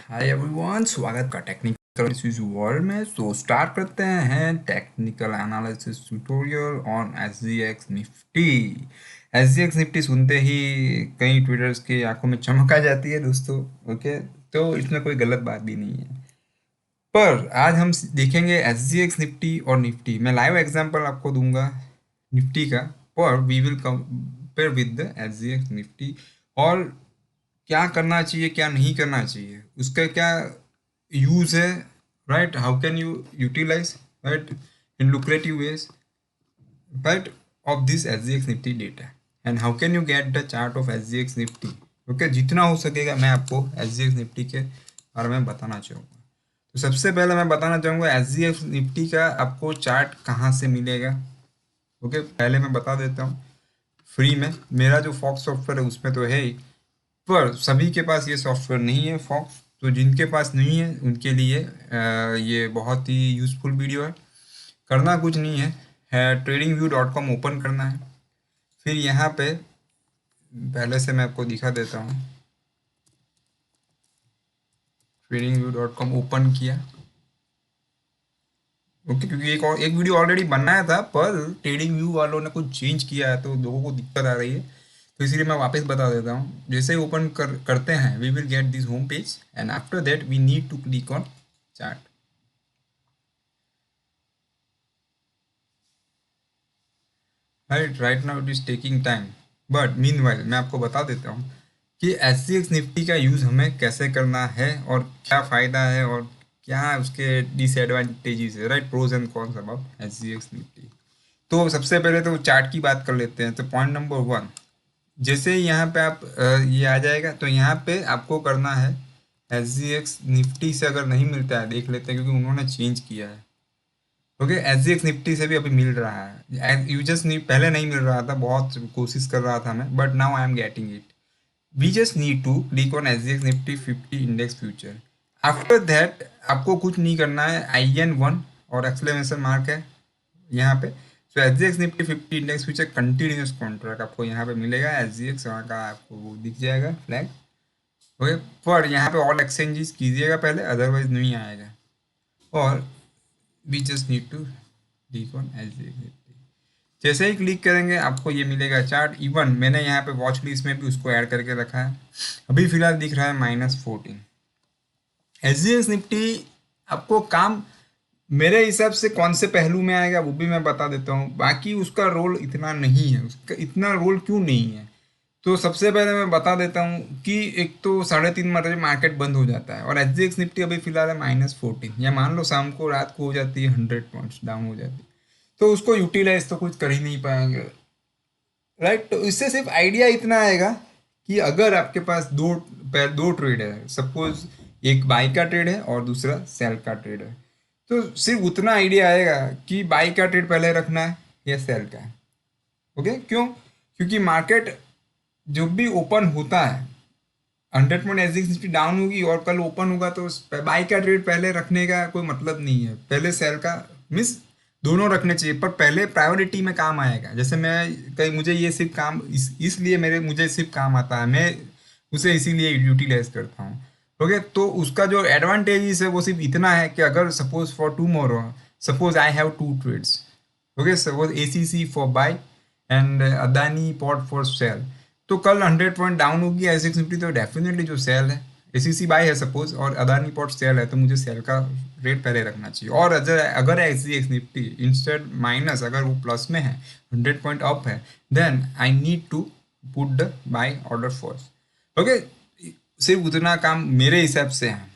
Hi everyone, स्वागत का technical analysis world में। स्टार्ट करते हैं technical analysis tutorial on SGX Nifty. SGX Nifty सुनते ही कई ट्रेडर्स की आंखों में चमक आ जाती है दोस्तों। ओके, तो इसमें कोई गलत बात भी नहीं है, पर आज हम देखेंगे एसजीएक्स निफ्टी और निफ्टी। मैं लाइव एग्जांपल आपको दूंगा निफ्टी का, पर we will compare with the SGX Nifty. और क्या करना चाहिए, क्या नहीं करना चाहिए, उसका क्या यूज है, right? How can you utilize, right, in lucrative ways, right, of this SGX Nifty data, and how can you get the chart of SGX Nifty? Okay, जितना हो सकेगा मैं आपको SGX निफ्टी के बारे में बताना चाहूँगा। तो सबसे पहले मैं बताना चाहूँगा SGX निफ्टी का आपको चार्ट कहाँ से मिलेगा। ओके, पहले मैं बता देता हूँ, फ्री में मेरा जो फॉक्स सॉफ्टवेयर है उसमें तो है ही, पर सभी के पास ये सॉफ्टवेयर नहीं है फॉक्स। तो जिनके पास नहीं है उनके लिए ये बहुत ही यूज़फुल वीडियो है। करना कुछ नहीं है tradingview.com ओपन करना है। फिर यहाँ पे पहले से मैं आपको दिखा देता हूँ। tradingview.com ओपन किया, ओके, क्योंकि एक वीडियो ऑलरेडी बनाया था, पर ट्रेडिंग व्यू वालों ने कुछ चेंज किया है तो लोगों को दिक्कत आ रही है, तो इसीलिए मैं वापस बता देता हूँ। जैसे ही ओपन करते हैं, we will get this home page and after that we need to click on chart. Right now it is taking time, but meanwhile मैं आपको बता देता हूँ कि एसजीएक्स निफ्टी का यूज़ हमें कैसे करना है और क्या फ़ायदा है और क्या उसके डिसएडवांटेजेस है, right, pros and cons about SGX Nifty. तो सबसे पहले तो चार्ट की बात कर लेते हैं। तो पॉइंट नंबर 1, जैसे ही यहाँ पे आप ये आ जाएगा तो यहाँ पे आपको करना है एसजीएक्स निफ्टी से अगर नहीं मिलता है, देख लेते हैं क्योंकि उन्होंने चेंज किया है। ओके, एसजीएक्स निफ्टी से भी अभी मिल रहा है। यू जस्ट नहीं, पहले नहीं मिल रहा था, बहुत कोशिश कर रहा था मैं, but now I am getting it. We just need to click on SGX Nifty 50 index future. After that आपको कुछ नहीं करना है, IN1 और एक्सक्लेमेशन मार्क है यहाँ पे। So SGX Nifty 50 index future continuous contract आपको यहाँ पे मिलेगा। एसजीएक्स का आपको वो दिख जाएगा फ्लैग। ओके, पर यहाँ पे ऑल एक्सचेंजेस कीजिएगा पहले, अदरवाइज नहीं आएगा। और we just need to click on SGX Nifty. जैसे ही क्लिक करेंगे आपको ये मिलेगा चार्ट। इवन मैंने यहाँ पे वॉच लिस्ट में भी उसको ऐड करके रखा है। अभी फिलहाल दिख रहा है -14। एसजीएक्स निफ्टी आपको काम मेरे हिसाब से कौन से पहलू में आएगा वो भी मैं बता देता हूँ। बाकी उसका रोल इतना नहीं है, उसका इतना रोल क्यों नहीं है, तो सबसे पहले मैं बता देता हूँ कि एक तो 3:30 बजे मार्केट बंद हो जाता है और एसजीएक्स निफ्टी अभी फिलहाल है -14, या मान लो शाम को रात को हो जाती है 100 पॉइंट्स डाउन हो जाती है, तो उसको यूटिलाइज तो कुछ कर ही नहीं पाएंगे, राइट। तो इससे सिर्फ आइडिया इतना आएगा कि अगर आपके पास दो ट्रेड है, सपोज एक बाई का ट्रेड है और दूसरा सेल का ट्रेड है, तो सिर्फ उतना आइडिया आएगा कि बाई का ट्रेड पहले रखना है या सेल का है। ओके, क्यों? क्योंकि मार्केट जब भी ओपन होता है 100 पॉइंट एसजीएक्स निफ्टी डाउन होगी और कल ओपन होगा, तो बाई का ट्रेड पहले रखने का कोई मतलब नहीं है, पहले सेल का मिस दोनों रखने चाहिए, पर पहले प्रायोरिटी में काम आएगा। जैसे मैं कहीं मुझे ये सिर्फ काम इसलिए मेरे मुझे सिर्फ काम आता है, मैं उसे इसीलिए यूटिलाइज करता हूँ। ओके, तो उसका जो एडवांटेज है वो सिर्फ इतना है कि अगर suppose for tomorrow, suppose I have 2 trades, okay, suppose ACC for buy and Adani put for sell, तो कल 100 पॉइंट डाउन होगी एसजीएक्स निफ्टी, तो डेफिनेटली जो सेल है, एसीसी बाई है सपोज और अदानी पॉट सेल है, तो मुझे सेल का रेट पहले रखना चाहिए। और अगर एसजीएक्स निफ्टी इंस्टेड माइनस, अगर वो प्लस में है, 100 पॉइंट अप है, then I need to put the buy order first. Okay, सिर्फ उतना काम मेरे हिसाब से है,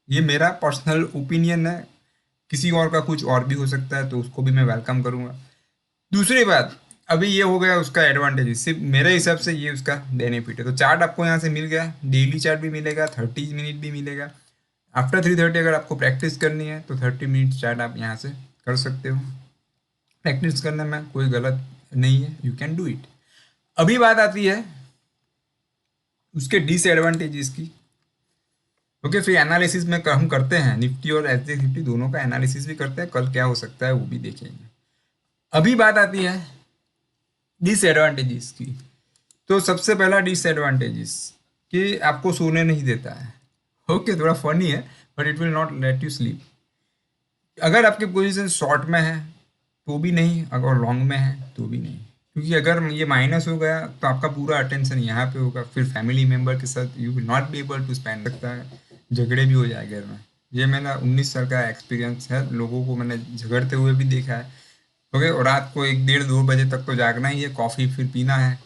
ये मेरा पर्सनल ओपिनियन है, किसी और का कुछ और भी हो सकता है, तो उसको भी मैं वेलकम करूँगा। दूसरी बात, अभी ये हो गया उसका एडवांटेज, सिर्फ मेरे हिसाब से ये उसका बेनिफिट है। तो चार्ट आपको यहाँ से मिल गया, डेली चार्ट भी मिलेगा, 30 मिनट भी मिलेगा। आफ्टर 3:30 अगर आपको प्रैक्टिस करनी है तो 30 मिनट चार्ट आप यहाँ से कर सकते हो। प्रैक्टिस करने में कोई गलत नहीं है, यू कैन डू इट। अभी बात आती है उसके डिसएडवांटेजेस की। ओके, फिर एनालिसिस में हम करते हैं, निफ्टी और एसजीएक्स निफ्टी दोनों का एनालिसिस भी करते हैं, कल क्या हो सकता है वो भी देखेंगे। अभी बात आती है डिसएडवांटेजेस की। तो सबसे पहला डिसएडवांटेजेस कि आपको सोने नहीं देता है। ओके, थोड़ा फनी है, but it will not let you sleep. अगर आपकी पोजीशन शॉर्ट में है तो भी नहीं, अगर लॉन्ग में है तो भी नहीं, क्योंकि अगर ये माइनस हो गया तो आपका पूरा अटेंशन यहाँ पे होगा, फिर फैमिली मेंबर के साथ you will not be able to spend, सकता है झगड़े भी हो जाए घर में। ये मेरा 19 साल का एक्सपीरियंस है, लोगों को मैंने झगड़ते हुए भी देखा है। ओके, और रात को 1 1:30 2 बजे तक तो जागना ही है, कॉफ़ी फिर पीना है,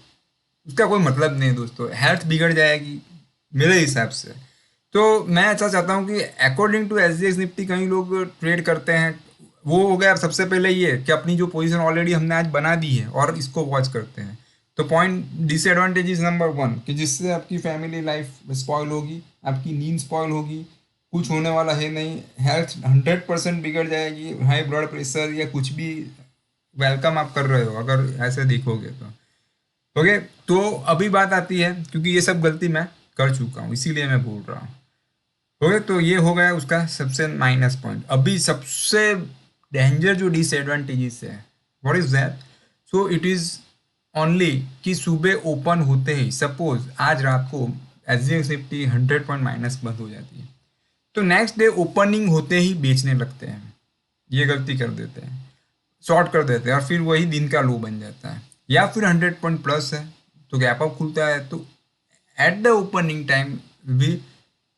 उसका कोई मतलब नहीं है दोस्तों, हेल्थ बिगड़ जाएगी मेरे हिसाब से। तो मैं ऐसा चाहता हूँ कि according to S G X Nifty कई लोग ट्रेड करते हैं, वो हो गया सबसे पहले ये कि अपनी जो पोजीशन ऑलरेडी हमने आज बना दी है और इसको वॉच करते हैं। तो पॉइंट डिसएडवांटेज नंबर 1 कि जिससे आपकी फैमिली लाइफ स्पॉइल होगी, आपकी नींद स्पॉइल होगी, कुछ होने वाला है नहीं, हेल्थ 100% बिगड़ जाएगी, हाई ब्लड प्रेशर या कुछ भी वेलकम आप कर रहे हो अगर ऐसे देखोगे तो। ओके, तो अभी बात आती है, क्योंकि ये सब गलती मैं कर चुका हूँ इसीलिए मैं बोल रहा हूँ। ओके, तो ये हो गया उसका सबसे माइनस पॉइंट। अभी सबसे डेंजर जो डिसएडवांटेजेस है, what is that? So it is only कि सुबह ओपन होते ही सपोज आज रात को H D F Nifty 100 point minus बंद हो जाती है, तो नेक्स्ट डे ओपनिंग होते ही बेचने लगते हैं, ये गलती कर देते हैं, शॉर्ट कर देते हैं, और फिर वही दिन का लो बन जाता है। या फिर 100 पॉइंट प्लस है तो गैप अप खुलता है, तो at the opening time we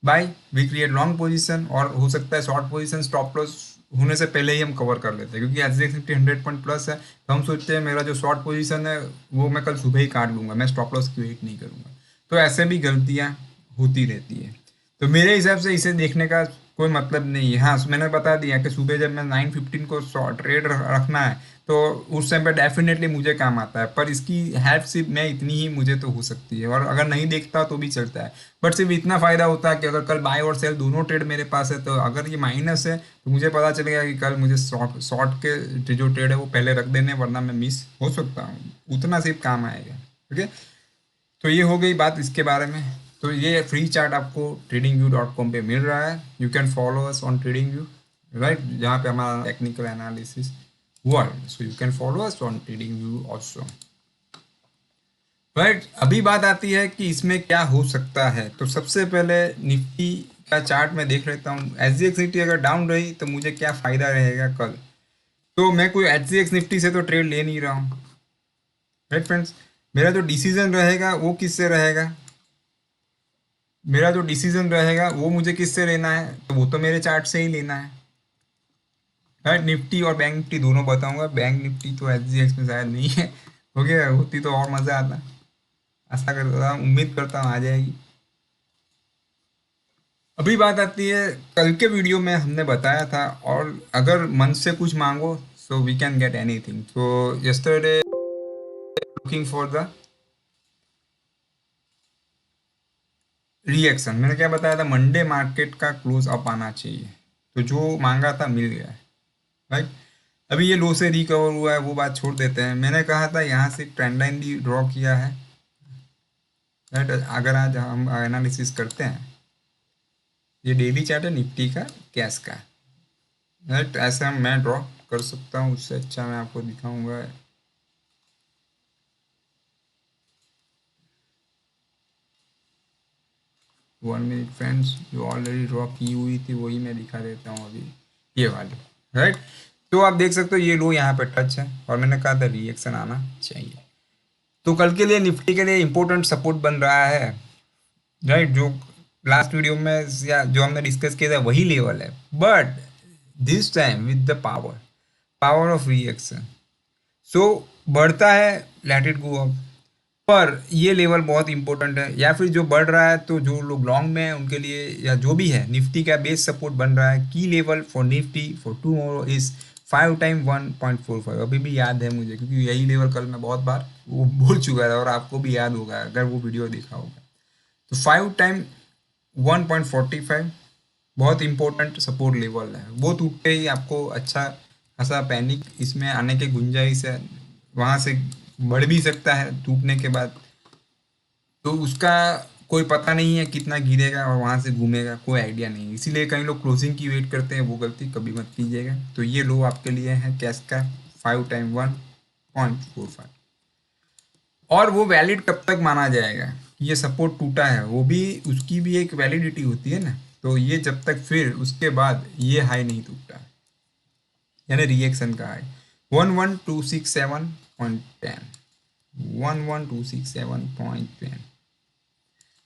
buy we create long position, और हो सकता है शॉर्ट पोजीशन स्टॉप लॉस होने से पहले ही हम कवर कर लेते हैं, क्योंकि H D x Nifty 100 point plus है तो हम सोचते हैं मेरा जो शॉर्ट पोजीशन है वो मैं कल सुबह ही काट लूंगा, मैं स्टॉप लॉस की वेट नहीं करूंगा। तो ऐसे भी गलतियां होती रहती है। तो मेरे हिसाब से इसे देखने का कोई मतलब नहीं है। हाँ, मैंने बता दिया कि सुबह जब मैं 9:15 को शॉर्ट ट्रेड रखना है तो उस टाइम पे डेफिनेटली मुझे काम आता है, पर इसकी हेल्प सिर्फ मैं इतनी ही मुझे तो हो सकती है, और अगर नहीं देखता तो भी चलता है। बट सिर्फ इतना फ़ायदा होता है कि अगर कल बाय और सेल दोनों ट्रेड मेरे पास है, तो अगर ये माइनस है तो मुझे पता चलेगा कि कल मुझे शॉर्ट शॉर्ट के जो ट्रेड है वो पहले रख देने, वरना मैं मिस हो सकता हूँ, उतना सिर्फ काम आएगा। ओके, तो ये हो गई बात इसके बारे में। तो ये फ्री चार्ट आपको tradingview.com पे मिल रहा है, you can follow us on TradingView, right, जहाँ पे हमारा टेक्निकल एनालिसिस हुआ है, so you can follow us on TradingView also, right. अभी बात आती है कि इसमें क्या हो सकता है। तो सबसे पहले निफ्टी का चार्ट में देख लेता हूँ, एच डी एक्स निफ्टी अगर डाउन रही तो मुझे क्या फ़ायदा रहेगा कल। तो मैं कोई एच डी एक्स निफ्टी से तो ट्रेड ले नहीं रहा हूँ, राइट फ्रेंड्स। मेरा जो डिसीजन रहेगा वो किससे रहेगा, मेरा जो डिसीजन रहेगा वो मुझे किससे लेना है, तो वो तो मेरे चार्ट से ही लेना है, राइट। निफ्टी और बैंक निफ्टी दोनों बताऊंगा, बैंक निफ्टी तो एच डी एक्स में शायद नहीं है, हो गया होती तो और मज़ा आता, आशा करता हूँ, उम्मीद करता हूँ आ जाएगी। अभी बात आती है, कल के वीडियो में हमने बताया था, और अगर मन से कुछ मांगो so we can get anything. तो yesterday looking for the reaction, मैंने क्या बताया था, मंडे मार्केट का क्लोज अप आना चाहिए, तो जो मांगा था मिल गया है, राइट। अभी ये लो से रिकवर हुआ है, वो बात छोड़ देते हैं। मैंने कहा था यहाँ से ट्रेंड लाइन भी ड्रॉ किया है, राइट। अगर आज हम एनालिसिस करते हैं, ये डेली चार्ट है निफ्टी का, कैश का, राइट, ऐसा मैं ड्रॉ कर सकता हूँ, उससे अच्छा मैं आपको दिखाऊंगा। 1 मिनट फ्रेंड्स, जो ऑलरेडी ड्रॉ की हुई थी वही मैं दिखा देता हूँ अभी, ये वाली, राइट। तो आप देख सकते हो ये लो यहाँ पे टच है, और मैंने कहा था रिएक्शन आना चाहिए। तो कल के लिए निफ्टी के लिए इंपॉर्टेंट सपोर्ट बन रहा है, राइट, जो लास्ट वीडियो में या जो हमने डिस्कस किया था वही लेवल है, but this time with the power power of reaction, so बढ़ता है, लेट इट गो अप। पर ये लेवल बहुत इंपॉर्टेंट है, या फिर जो बढ़ रहा है तो जो लोग लॉन्ग में हैं उनके लिए, या जो भी है निफ्टी का बेस सपोर्ट बन रहा है, की level for Nifty for tomorrow is 5 time 1.45। अभी भी याद है मुझे, क्योंकि यही लेवल कल मैं बहुत बार वो बोल चुका था, और आपको भी याद होगा अगर वो वीडियो देखा होगा। तो 5 टाइम 1.45 बहुत इंपॉर्टेंट सपोर्ट लेवल है, वो टूटते ही आपको अच्छा खासा पैनिक इसमें आने की गुंजाइश है, वहाँ से बढ़ भी सकता है टूटने के बाद। तो उसका कोई पता नहीं है कितना गिरेगा और वहाँ से घूमेगा, कोई आइडिया नहीं, इसीलिए कई लोग क्लोजिंग की वेट करते हैं, वो गलती कभी मत कीजिएगा। तो ये लो आपके लिए है कैश का, 5 टाइम 1.45, और वो वैलिड कब तक माना जाएगा, ये सपोर्ट टूटा है, वो भी उसकी भी एक वैलिडिटी होती है ना। तो ये जब तक फिर उसके बाद ये हाई नहीं टूटा, यानी रिएक्शन का हाई 11267.10, 11267.10,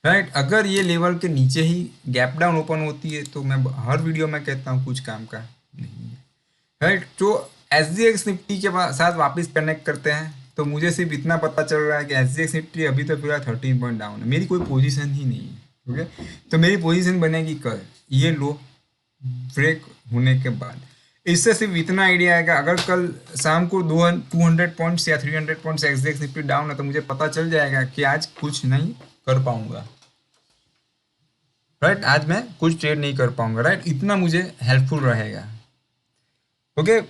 राइट। अगर ये लेवल के नीचे ही गैप डाउन ओपन होती है तो मैं हर वीडियो में कहता हूँ कुछ काम का नहीं है, राइट। तो SGX निफ्टी के साथ वापस कनेक्ट करते हैं, तो मुझे सिर्फ इतना पता चल रहा है कि SGX निफ्टी अभी तो पूरा 13 पॉइंट डाउन है, मेरी कोई पोजीशन ही नहीं है, ओके। तो मेरी पोजीशन बनेगी कल ये लो ब्रेक होने के बाद। इससे सिर्फ इतना आइडिया आएगा, अगर कल शाम को 200 पॉइंट्स या 300 पॉइंट्स SGX निफ्टी डाउन है तो मुझे पता चल जाएगा कि आज कुछ नहीं कर पाऊंगा, राइट। आज मैं कुछ ट्रेड नहीं कर पाऊंगा, राइट। इतना मुझे हेल्पफुल रहेगा, ओके।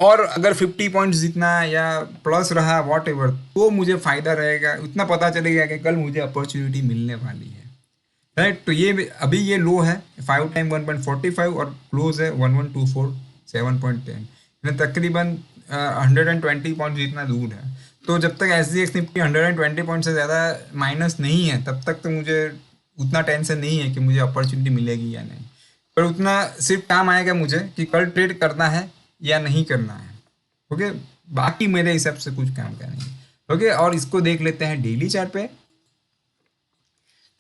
और अगर 50 पॉइंट्स जितना या प्लस रहा वॉट एवर, तो मुझे फायदा रहेगा, उतना पता चलेगा कि कल मुझे अपॉर्चुनिटी मिलने वाली है, राइट। तो ये अभी ये लो है 5 टाइम 1.45 और क्लोज है 11247.10, तकरीबन 120 पॉइंट जितना दूर है। तो जब तक SGX निफ्टी 120 पॉइंट से ज़्यादा माइनस नहीं है तब तक तो मुझे उतना टेंशन नहीं है कि मुझे अपॉर्चुनिटी मिलेगी या नहीं, पर उतना सिर्फ काम आएगा मुझे कि कल ट्रेड करना है या नहीं करना है, ओके। बाकी मेरे हिसाब से कुछ काम का नहीं, ओके। और इसको देख लेते हैं डेली चार्ट पे।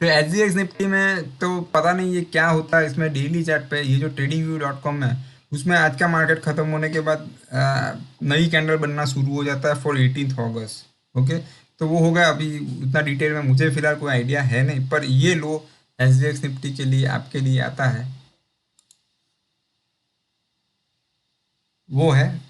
तो SGX निफ्टी में तो पता नहीं ये क्या होता है, इसमें डेली चार्ट पे ये जो tradingview.com है उसमें आज का मार्केट खत्म होने के बाद नई कैंडल बनना शुरू हो जाता है फॉर 18 अगस्त, ओके। तो वो होगा, अभी उतना डिटेल में मुझे फिलहाल कोई आइडिया है नहीं, पर ये लो SGX निफ्टी के लिए आपके लिए आता है, वो है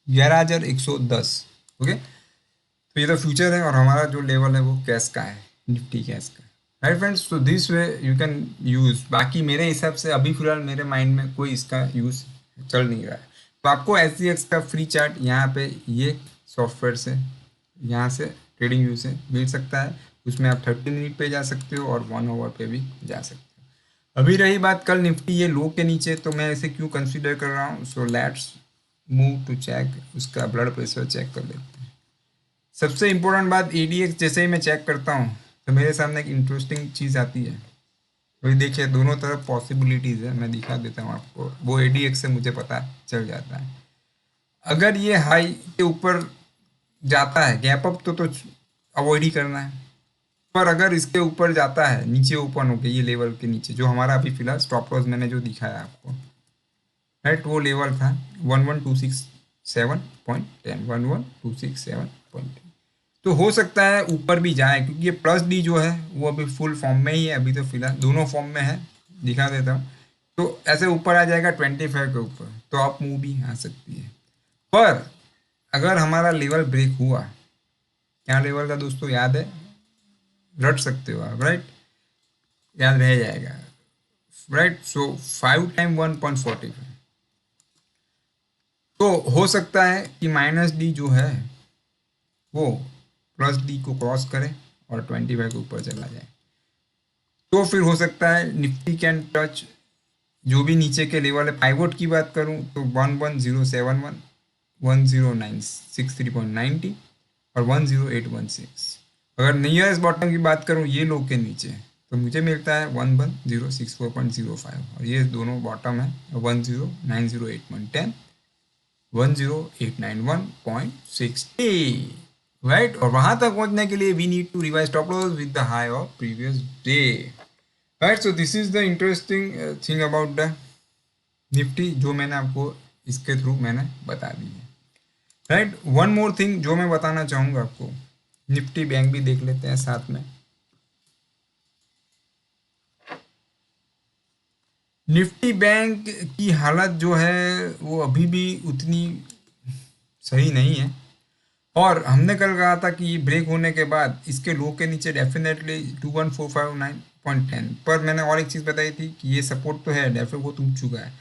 11,110, ओके। तो ये तो फ्यूचर है और हमारा जो लेवल है वो कैश का है, निफ्टी कैश का, राइट फ्रेंड्स। तो this way you can use. बाकी मेरे हिसाब से अभी फिलहाल मेरे माइंड में कोई इसका यूज़ चल नहीं रहा है। तो आपको SGX का फ्री चार्ट यहाँ पे ये सॉफ्टवेयर से, यहाँ से ट्रेडिंग व्यू से मिल सकता है। उसमें आप 30 मिनट पे जा सकते हो और 1 आवर पे भी जा सकते हो। अभी रही बात कल निफ्टी ये लो के नीचे, तो मैं इसे क्यों कंसिडर कर रहा हूँ, so let's move to check उसका ब्लड प्रेशर चेक कर लेते हैं। सबसे इम्पोर्टेंट बात, ADX जैसे ही मैं चेक करता हूँ तो मेरे सामने एक इंटरेस्टिंग चीज़ आती है। वही देखिए, दोनों तरफ पॉसिबिलिटीज़ है, मैं दिखा देता हूँ आपको, वो ADX से मुझे पता चल जाता है। अगर ये हाई के ऊपर जाता है, गैप अप तो अवॉइड ही करना है, पर अगर इसके ऊपर जाता है, नीचे ओपन होके ये लेवल के नीचे, जो हमारा अभी फिलहाल स्टॉप लॉस मैंने जो दिखाया आपको, राइट, वो लेवल था 11,267.10, 11,267.10। तो हो सकता है ऊपर भी जाए, क्योंकि ये प्लस डी जो है वो अभी फुल फॉर्म में ही है, अभी तो फिलहाल दोनों फॉर्म में है, दिखा देता हूँ। तो ऐसे ऊपर आ जाएगा 25 के ऊपर, तो आप मूव भी आ सकती है। पर अगर हमारा लेवल ब्रेक हुआ, क्या लेवल था दोस्तों, याद है, रट सकते हो आप, राइट, याद रह जाएगा, राइट। सो 5 टाइम 1.45, तो हो सकता है कि माइनस डी जो है वो प्लस डी को क्रॉस करे और 25 के ऊपर चला जाए, तो फिर हो सकता है निफ्टी कैन टच जो भी नीचे के लेवल है। पाइवोट की बात करूं तो 11071, 10963.90 और 10816। अगर नियरेस्ट बॉटम की बात करूं ये लो के नीचे, तो मुझे मिलता है 11064.05, और ये दोनों बॉटम है 10908.10, 10891.60, राइट। और वहां तक पहुंचने के लिए we need to revise stop loss with the high of previous day, right. So this is the interesting thing about the Nifty, जो मैंने आपको इसके थ्रू मैंने बता दी है, राइट। वन मोर थिंग जो मैं बताना चाहूँगा आपको, निफ्टी बैंक भी देख लेते हैं साथ में। निफ्टी बैंक की हालत जो है वो अभी भी उतनी सही नहीं है, और हमने कल कहा था कि ये ब्रेक होने के बाद इसके लो के नीचे डेफिनेटली 21459.10, पर मैंने और एक चीज़ बताई थी कि ये सपोर्ट तो है, डेफिनेटली वो टूट चुका है।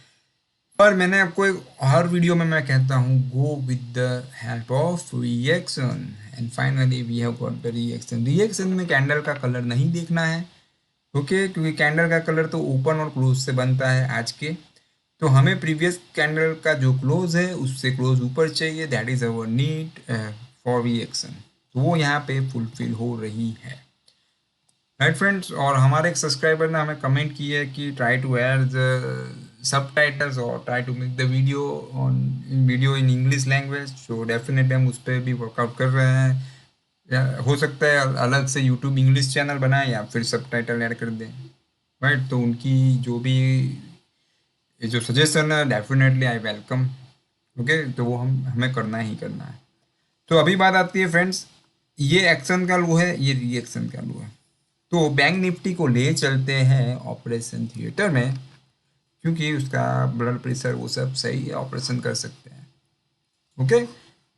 पर मैंने आपको एक हर वीडियो में मैं कहता हूँ, go with the help of reaction, and finally we have got the reaction. Reaction में कैंडल का कलर नहीं देखना है, ओके, क्योंकि कैंडल का कलर तो ओपन और क्लोज से बनता है आज के। तो हमें प्रीवियस कैंडल का जो क्लोज है उससे क्लोज ऊपर चाहिए, that is our need for reaction. तो वो यहाँ पे फुलफिल हो रही है, राइट फ्रेंड्स, और हमारे एक सब्सक्राइबर ने हमें कमेंट की है कि try to add subtitles और try to make the video in English language. So definitely हम उस पर भी वर्कआउट कर रहे हैं। या हो सकता है अलग से यूट्यूब इंग्लिश चैनल बनाए या फिर सब टाइटल ऐड कर दें। राइट, तो उनकी जो भी ये जो सजेशन है डेफिनेटली आई वेलकम। ओके, तो वो हमें करना ही करना है। तो अभी बात आती है फ्रेंड्स, ये एक्शन का लो है, ये रिएक्शन का लो है। तो बैंक निफ्टी को ले चलते हैं ऑपरेशन थिएटर में, क्योंकि उसका ब्लड प्रेशर वो सब सही है, ऑपरेशन कर सकते हैं। ओके,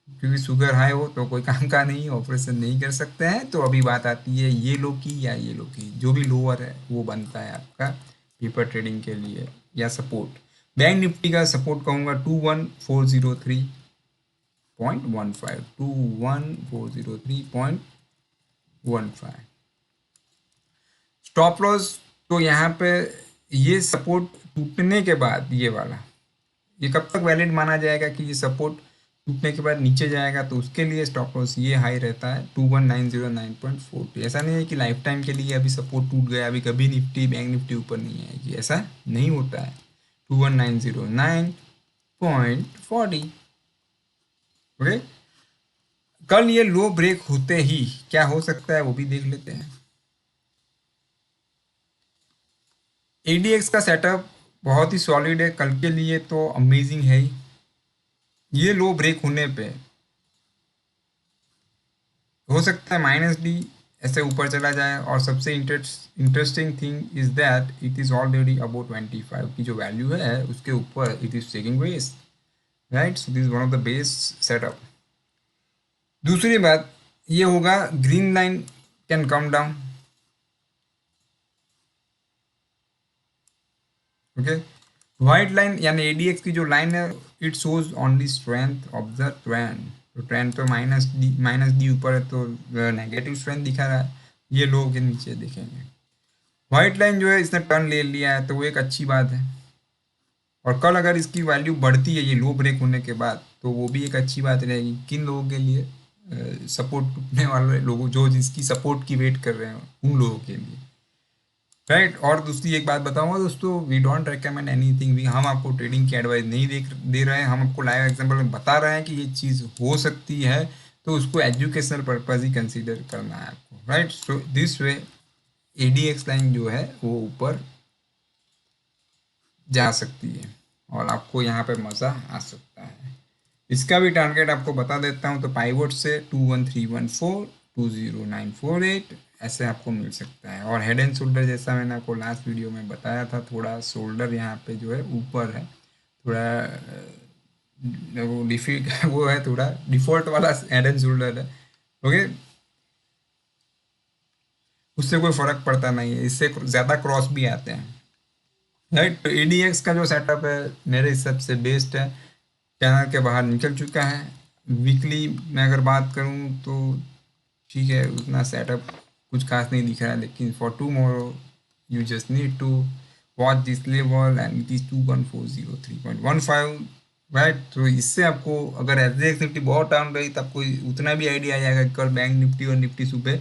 क्योंकि शुगर हाई हो तो कोई काम का नहीं, ऑपरेशन नहीं कर सकते हैं। तो अभी बात आती है ये लो की या ये लो की, जो भी लोअर है वो बनता है आपका पेपर ट्रेडिंग के लिए या सपोर्ट। बैंक निफ्टी का सपोर्ट कहूँगा 21403.15, 21403.15। स्टॉप लॉस तो यहाँ पे ये सपोर्ट टूटने के बाद ये वाला, ये कब तक वैलिड माना जाएगा कि ये सपोर्ट टूटने के बाद नीचे जाएगा, तो उसके लिए स्टॉप लॉस ये हाई रहता है 21909.40। ऐसा नहीं है कि लाइफ टाइम के लिए अभी सपोर्ट टूट गया, अभी कभी निफ्टी बैंक निफ्टी ऊपर नहीं आएगी, ऐसा नहीं होता है। 21909.40। ओके, कल ये लो ब्रेक होते ही क्या हो सकता है वो भी देख लेते हैं। एडीएक्स का सेटअप बहुत ही सॉलिड है, कल के लिए तो अमेजिंग है ही। ये लो ब्रेक होने पे हो सकता है -D ऐसे ऊपर चला जाए, और सबसे interesting thing is that it is already about 25 की जो वैल्यू है उसके ऊपर it is taking base. Right, so this one of the base setup. दूसरी बात ये होगा, green line can come down. Okay, white line यानी एडीएक्स की जो लाइन है, it shows only strength of the trend. तो ट्रेंड तो -D ऊपर है, तो नेगेटिव स्ट्रेंथ दिखा रहा है। ये लो के नीचे देखेंगे, व्हाइट लाइन जो है इसने टर्न ले लिया है, तो वो एक अच्छी बात है। और कल अगर इसकी वैल्यू बढ़ती है ये लो ब्रेक होने के बाद, तो वो भी एक अच्छी बात रहेगी। किन लोगों के लिए? सपोर्ट टूटने वाले लोगों, जो जिसकी सपोर्ट की वेट कर रहे हैं, उन लोगों के लिए। राइट, और दूसरी एक बात बताऊंगा दोस्तों, we don't recommend anything. We हम आपको ट्रेडिंग की एडवाइस नहीं दे रहे हैं, हम आपको लाइव एग्जांपल में बता रहे हैं कि ये चीज़ हो सकती है, तो उसको एजुकेशनल पर्पज ही कंसीडर करना है आपको। Right, so this way ADX line जो है वो ऊपर जा सकती है और आपको यहाँ पे मज़ा आ सकता है। इसका भी टारगेट आपको बता देता हूँ, तो पाइवोट से 21314, 20948 ऐसे आपको मिल सकता है। और हेड एंड शोल्डर जैसा मैंने आपको लास्ट वीडियो में बताया था, थोड़ा शोल्डर यहाँ पे जो है ऊपर है, थोड़ा वो वो है, थोड़ा डिफॉल्ट वाला हेड एंड शोल्डर है। ओके, उससे कोई फर्क पड़ता नहीं है, इससे ज़्यादा क्रॉस भी आते हैं। राइट, तो एडीएक्स का जो सेटअप है मेरे हिसाब से बेस्ट है, चैनल के बाहर निकल चुका है। वीकली मैं अगर बात करूं तो ठीक है, उतना सेटअप कुछ खास नहीं दिख रहा है, लेकिन for tomorrow you just need to watch this level and it is 21403.15। Right, तो इससे आपको अगर एसजीएक्स निफ्टी बहुत डाउन रही तो आपको उतना भी आइडिया आ जाएगा कि कल बैंक निफ्टी और निफ्टी सुबह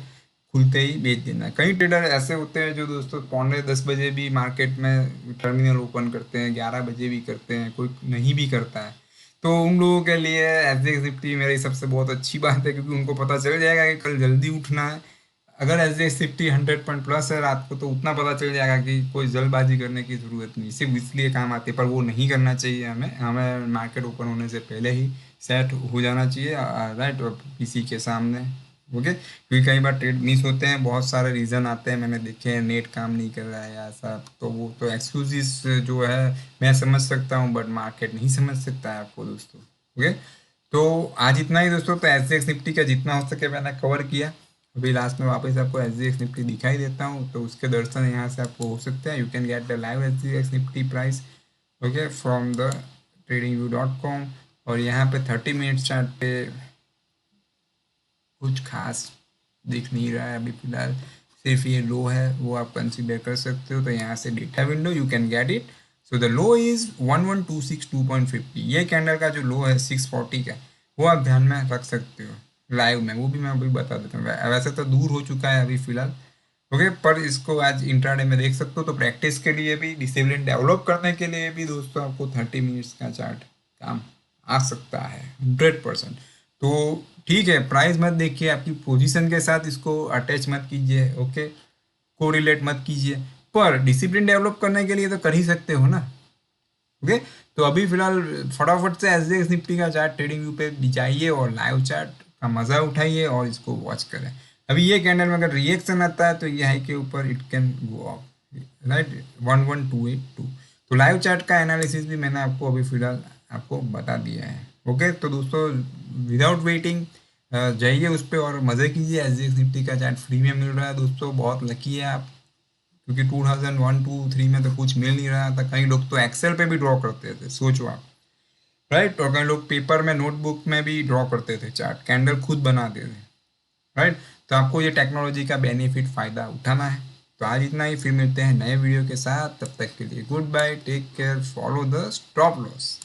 खुलते ही बेच देना। कई ट्रेडर ऐसे होते हैं जो दोस्तों 9:45 भी मार्केट में टर्मिनल ओपन करते हैं, 11 बजे भी करते हैं, कोई नहीं भी करता है। तो उन लोगों के लिए एसजीएक्स निफ्टी मेरे हिसाब से बहुत अच्छी बात है, क्योंकि उनको पता चल जाएगा कि कल जल्दी उठना है। अगर एसजीएक्स निफ्टी 100 पॉइंट प्लस है रात को, तो उतना पता चल जाएगा कि कोई जल्दबाजी करने की ज़रूरत नहीं, सिर्फ इसलिए काम आती है, पर वो नहीं करना चाहिए। हमें हमें मार्केट ओपन होने से पहले ही सेट हो जाना चाहिए, राइट, और पीसी के सामने। ओके, क्योंकि कई बार ट्रेड मिस होते हैं, बहुत सारे रीज़न आते हैं, मैंने देखे हैं, नेट काम नहीं कर रहा है या ऐसा, तो वो तो एक्सक्यूजेस जो है मैं समझ सकता हूँ, बट मार्केट नहीं समझ सकता है आपको दोस्तों। ओके, तो आज इतना ही दोस्तों। तो एसजीएक्स निफ्टी का जितना हो सके मैंने कवर किया। अभी लास्ट में वापस आपको एसजीएक्स निफ्टी दिखाई देता हूँ, तो उसके दर्शन यहाँ से आपको हो सकते हैं। You can get the live SGX Nifty price okay from the tradingview.com। और यहाँ पे 30 मिनट चार्ट पे कुछ खास दिख नहीं रहा है अभी फिलहाल, सिर्फ ये लो है वो आप कंसीडर कर सकते हो। तो यहाँ से data window you can get it. So the low is 11262.50। ये कैंडल का जो लो है 640 का, वो आप ध्यान में रख सकते हो लाइव में, वो भी मैं अभी बता देता हूँ। वैसे तो दूर हो चुका है अभी फिलहाल, ओके, पर इसको आज इंट्राडे में देख सकते हो, तो प्रैक्टिस के लिए भी, डिसिप्लिन डेवलप करने के लिए भी दोस्तों आपको 30 मिनट्स का चार्ट काम आ सकता है 100%। तो ठीक है, प्राइस मत देखिए, आपकी पोजीशन के साथ इसको अटैच मत कीजिए, ओके, कोरिलेट मत कीजिए, पर डिसिप्लिन डेवलप करने के लिए तो कर ही सकते हो ना। ओके, तो अभी फिलहाल फटाफट से एसजेएक्स निफ्टी का चार्ट ट्रेडिंग व्यू पे जाइए और लाइव चार्ट का मजा उठाइए और इसको वॉच करें। अभी ये कैंडल में अगर रिएक्शन आता है तो ये हाई के ऊपर it can go up, right, 11282। तो लाइव चार्ट का एनालिसिस भी मैंने आपको अभी फिलहाल आपको बता दिया है। ओके, तो दोस्तों विदाउट वेटिंग जाइए उस पर और मज़े कीजिए। एसजेएक्स निफ्टी का चार्ट फ्री में मिल रहा है दोस्तों, बहुत लकी है आप, क्योंकि 2001-2-3 में तो कुछ मिल नहीं रहा था। कई लोग तो एक्सेल पे भी ड्रॉ करते थे, सोचो आप, राइट, और कई लोग पेपर में नोटबुक में भी ड्रॉ करते थे, चार्ट कैंडल खुद बनाते थे, राइट। तो आपको ये टेक्नोलॉजी का बेनिफिट फ़ायदा उठाना है। तो आज इतना ही, फिर मिलते हैं नए वीडियो के साथ, तब तक के लिए goodbye, take care, follow the stop loss.